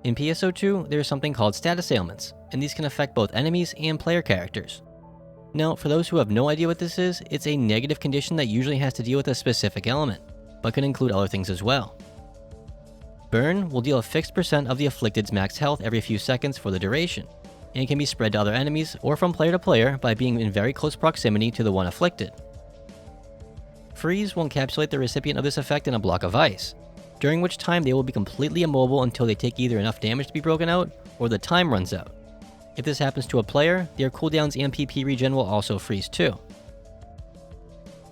In PSO2, there is something called status ailments, and these can affect both enemies and player characters. Now, for those who have no idea what this is, it's a negative condition that usually has to deal with a specific element, but can include other things as well. Burn will deal a fixed percent of the afflicted's max health every few seconds for the duration, and can be spread to other enemies or from player to player by being in very close proximity to the one afflicted. Freeze will encapsulate the recipient of this effect in a block of ice, during which time they will be completely immobile until they take either enough damage to be broken out, or the time runs out. If this happens to a player, their cooldowns and PP regen will also freeze too.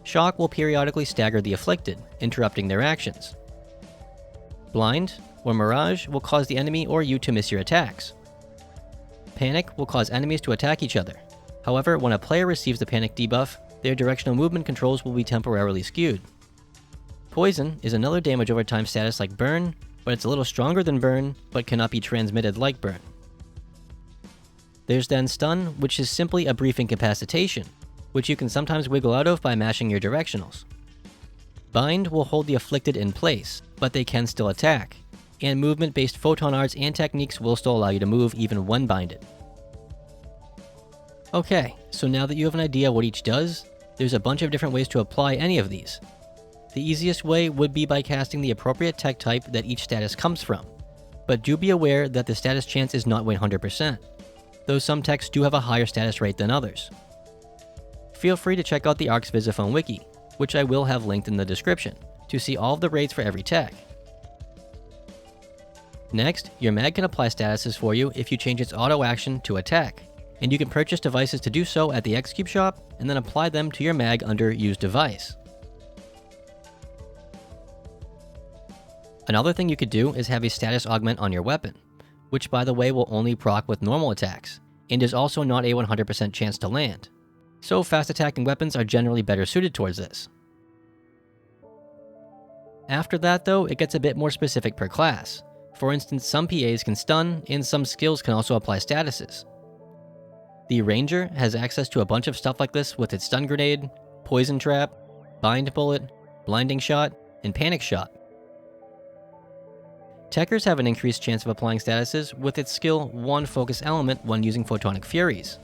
Shock will periodically stagger the afflicted, interrupting their actions. Blind, or Mirage, will cause the enemy or you to miss your attacks. Panic will cause enemies to attack each other. However, when a player receives the Panic debuff, their directional movement controls will be temporarily skewed. Poison is another damage over time status like Burn, but it's a little stronger than Burn, but cannot be transmitted like Burn. There's then Stun, which is simply a brief incapacitation, which you can sometimes wiggle out of by mashing your directionals. Bind will hold the afflicted in place, but they can still attack, and movement-based photon arts and techniques will still allow you to move even when binded. Okay, so now that you have an idea what each does, there's a bunch of different ways to apply any of these. The easiest way would be by casting the appropriate tech type that each status comes from, but do be aware that the status chance is not 100%, though some techs do have a higher status rate than others. Feel free to check out the Arc's Visiphone wiki, which I will have linked in the description, to see all of the rates for every tech. Next, your mag can apply statuses for you if you change its auto action to attack, and you can purchase devices to do so at the X-Cube shop and then apply them to your mag under Use Device. Another thing you could do is have a status augment on your weapon, which by the way will only proc with normal attacks, and is also not a 100% chance to land. So fast attacking weapons are generally better suited towards this. After that though, it gets a bit more specific per class. For instance, some PAs can stun, and some skills can also apply statuses. The Ranger has access to a bunch of stuff like this with its Stun Grenade, Poison Trap, Bind Bullet, Blinding Shot, and Panic Shot. Techers have an increased chance of applying statuses with its skill 1 Focus Element when using Photonic Furies.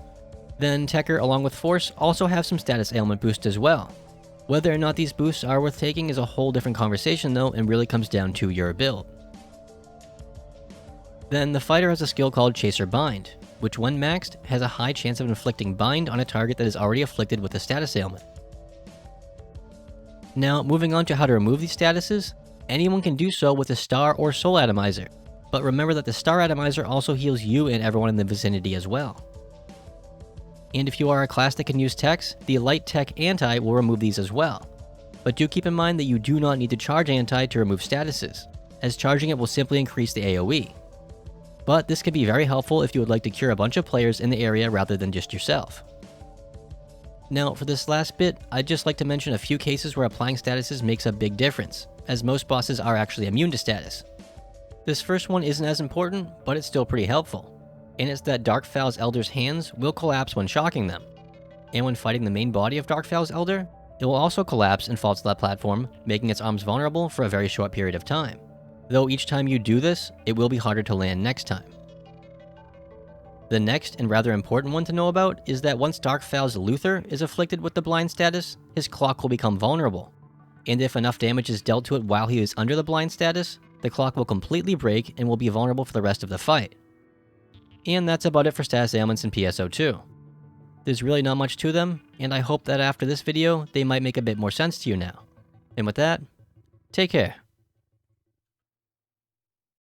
Then Techer along with Force also have some status ailment boosts as well. Whether or not these boosts are worth taking is a whole different conversation though, and really comes down to your build. Then the Fighter has a skill called Chaser Bind, which when maxed has a high chance of inflicting bind on a target that is already afflicted with a status ailment. Now moving on to how to remove these statuses, anyone can do so with a Star or Soul Atomizer, but remember that the Star Atomizer also heals you and everyone in the vicinity as well. And if you are a class that can use techs, the Light Tech Anti will remove these as well. But do keep in mind that you do not need to charge Anti to remove statuses, as charging it will simply increase the AoE. But this can be very helpful if you would like to cure a bunch of players in the area rather than just yourself. Now for this last bit, I'd just like to mention a few cases where applying statuses makes a big difference, as most bosses are actually immune to status. This first one isn't as important, but it's still pretty helpful, and it's that Darkfowl's Elder's hands will collapse when shocking them. And when fighting the main body of Darkfowl's Elder, it will also collapse and fall to that platform, making its arms vulnerable for a very short period of time. Though each time you do this, it will be harder to land next time. The next and rather important one to know about is that once Darkfowl's Luther is afflicted with the blind status, his clock will become vulnerable. And if enough damage is dealt to it while he is under the blind status, the clock will completely break and will be vulnerable for the rest of the fight. And that's about it for status ailments in PSO2. There's really not much to them, and I hope that after this video, they might make a bit more sense to you now. And with that, take care.